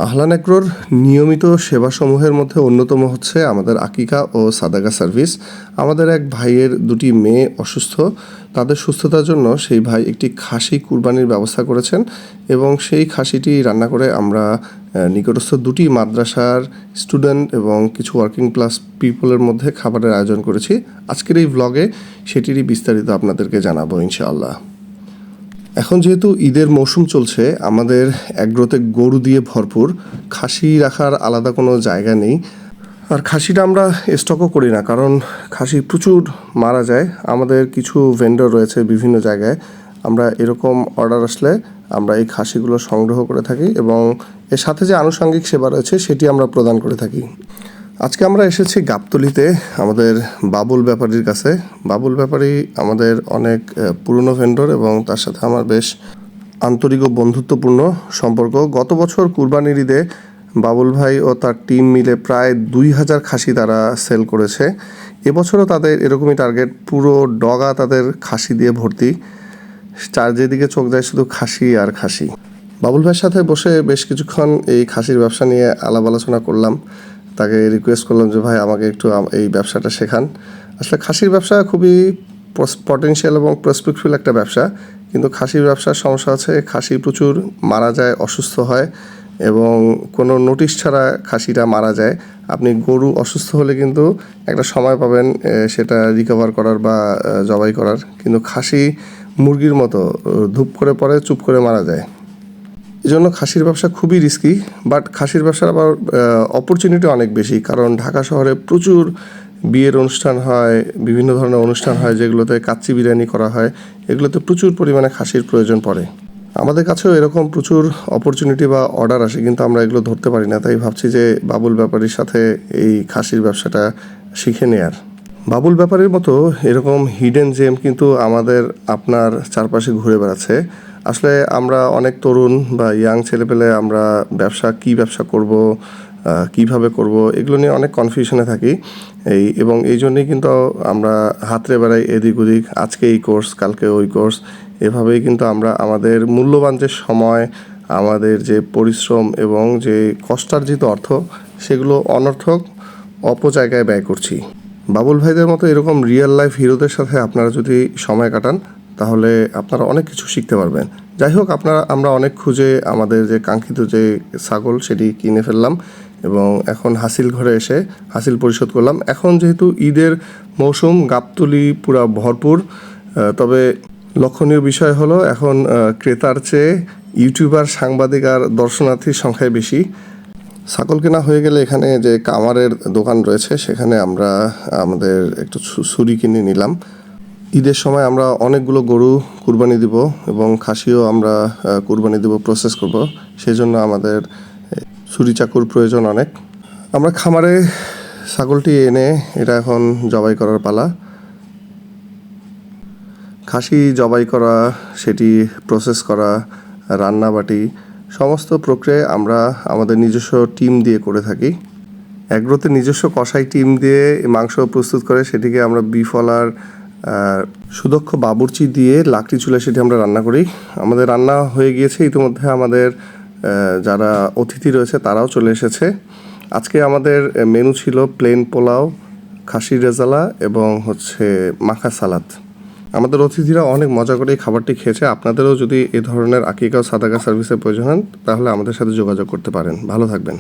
আহলান এগ্রোর নিয়মিত সেবাসমূহের মধ্যে অন্যতম হচ্ছে আমাদের আকিকা ও সাদাকা সার্ভিস। আমাদের এক ভাইয়ের দুটি মেয়ে অসুস্থ, তাদের সুস্থতার জন্য সেই ভাই একটি খাসি কুরবানির ব্যবস্থা করেছেন এবং সেই খাসিটি রান্না করে আমরা নিকটস্থ দুটি মাদ্রাসার স্টুডেন্ট এবং কিছু ওয়ার্কিং ক্লাস পিপলের মধ্যে খাবারের আয়োজন করেছি। আজকের এই ভ্লগে সেটিরই বিস্তারিত আপনাদেরকে জানাবো ইনশাআল্লাহ। এখন যেহেতু ঈদের মৌসুম চলছে, আমাদের এগ্রোতে গরু দিয়ে ভরপুর, খাসি রাখার আলাদা কোনো জায়গা নেই। আর খাসিটা আমরা স্টকও করি না, কারণ খাসি প্রচুর মারা যায়। আমাদের কিছু ভেন্ডর রয়েছে বিভিন্ন জায়গায়, আমরা এরকম অর্ডার আসলে আমরা এই খাসিগুলো সংগ্রহ করে থাকি এবং এর সাথে যে আনুষঙ্গিক সেবা রয়েছে সেটি আমরা প্রদান করে থাকি। আজকে আমরা এসেছি গাবতলীতে আমাদের বাবুল ব্যাপারীর কাছে। বাবুল ব্যাপারী আমাদের অনেক পুরনো ভেন্ডর এবং তার সাথে আমার বেশ আন্তরিক ও বন্ধুত্বপূর্ণ সম্পর্ক। গত বছর কুরবানির ঈদে বাবুল ভাই ও তার টিম মিলে প্রায় 2000 খাসি তারা সেল করেছে। এবছরও তাদের এরকমই টার্গেট, পুরো ডগা তাদের খাসি দিয়ে ভর্তি। যেদিকে চোখ যায় শুধু খাসি আর খাসি। বাবুল ভাইয়ের সাথে বসে বেশ কিছুক্ষণ এই খাসির ব্যবসা নিয়ে আলাপ আলোচনা করলাম। তাকে রিকোয়েস্ট করলাম যে ভাই আমাকে একটু এই ব্যবসাটা শেখান। আসলে খাসির ব্যবসা খুবই পটেনশিয়াল এবং প্রসপেক্টফুল একটা ব্যবসা, কিন্তু খাসির ব্যবসার সমস্যা আছে, খাসি প্রচুর মারা যায়, অসুস্থ হয় এবং কোনো নোটিশ ছাড়া খাসিটা মারা যায়। আপনি গরু অসুস্থ হলে কিন্তু একটা সময় পাবেন সেটা রিকভার করার বা জবাই করার, কিন্তু খাসি মুরগির মতো ধূপ করে পরে চুপ করে মারা যায়। এই জন্য খাসির ব্যবসা খুবই রিস্কি, বাট খাসির ব্যবসার আবার অপরচুনিটি অনেক বেশি, কারণ ঢাকা শহরে প্রচুর বিয়ের অনুষ্ঠান হয়, বিভিন্ন ধরনের অনুষ্ঠান হয় যেগুলোতে কাচ্চি বিরিয়ানি করা হয়, এগুলোতে প্রচুর পরিমাণে খাসির প্রয়োজন পড়ে। আমাদের কাছেও এরকম প্রচুর অপরচুনিটি বা অর্ডার আসে, কিন্তু আমরা এগুলো ধরতে পারি না। তাই ভাবছি যে বাবুল ব্যাপারীর সাথে এই খাসির ব্যবসাটা শিখে নেয়ার। বাবুল ব্যাপারীর মতো এরকম হিডেন জেম কিন্তু আমাদের আপনার চারপাশে ঘুরে বেড়াচ্ছে। আসলে আমরা অনেক তরুণ বা ইয়াং ছেলেপেলে আমরা কী ব্যবসা করব, কিভাবে করব, এগুলো নিয়ে অনেক কনফিউশনে থাকি। এবং এই জন্যই কিন্তু আমরা হাতড়ে বেড়াই এদিক ওদিক, আজকে এই কোর্স কালকে ওই কোর্স, এভাবেই কিন্তু আমরা আমাদের মূল্যবান যে সময়, আমাদের যে পরিশ্রম এবং যে কষ্টার্জিত অর্থ, সেগুলো অনর্থক অপজায়গায় ব্যয় করছি। বাবুল ভাইদের মতো এরকম রিয়েল লাইফ হিরোদের সাথে আপনারা যদি সময় কাটান তাহলে আপনারা অনেক কিছু শিখতে পারবেন। যাই হোক, আমরা অনেক খুঁজে আমাদের যে কাঙ্ক্ষিত যে ছাগল সেটি কিনে ফেললাম এবং এখন হাসিল ঘরে এসে হাসিল পরিশোধ করলাম। এখন যেহেতু ঈদের মৌসুম, গাবতলী পুরা ভরপুর, তবে লক্ষণীয় বিষয় হলো এখন ক্রেতার চেয়ে ইউটিউবার, সাংবাদিক আর দর্শনার্থীর সংখ্যায় বেশি। ছাগল কেনা হয়ে গেলে এখানে যে কামারের দোকান রয়েছে সেখানে আমরা আমাদের একটু ছুরি কিনে নিলাম। ঈদের সময় আমরা অনেকগুলো গরু কুরবানি দিব এবং খাসিও আমরা কুরবানি দিব, প্রসেস করব, সেই জন্য আমাদের ছুরি চাকুর প্রয়োজন অনেক। আমরা খামারে ছাগলটি এনে এটা এখন জবাই করার পালা। খাসি জবাই করা, সেটি প্রসেস করা, রান্নাবাটি সমস্ত প্রক্রিয়ায় আমরা আমাদের নিজস্ব টিম দিয়ে করে থাকি। এগ্রোতে নিজস্ব কষাই টিম দিয়ে মাংস প্রস্তুত করে সেটিকে আমরা বিফলার সুদক্ষ বাবুর্চি দিয়ে লাকড়ি চুলে সেটি আমরা রান্না করি। আমাদের রান্না হয়ে গিয়েছে, ইতিমধ্যে আমাদের যারা অতিথি রয়েছে তারাও চলে এসেছে। আজকে আমাদের মেনু ছিল প্লেন পোলাও, খাসির রেজালা এবং মাখা সালাদ। আমাদের অতিথিরা অনেক মজা করে এই খাবারটি খেয়েছে। আপনাদেরও যদি এ ধরনের আকিকা ও সাদাকা সার্ভিসের প্রয়োজন হয় তাহলে আমাদের সাথে যোগাযোগ করতে পারেন। ভালো থাকবেন।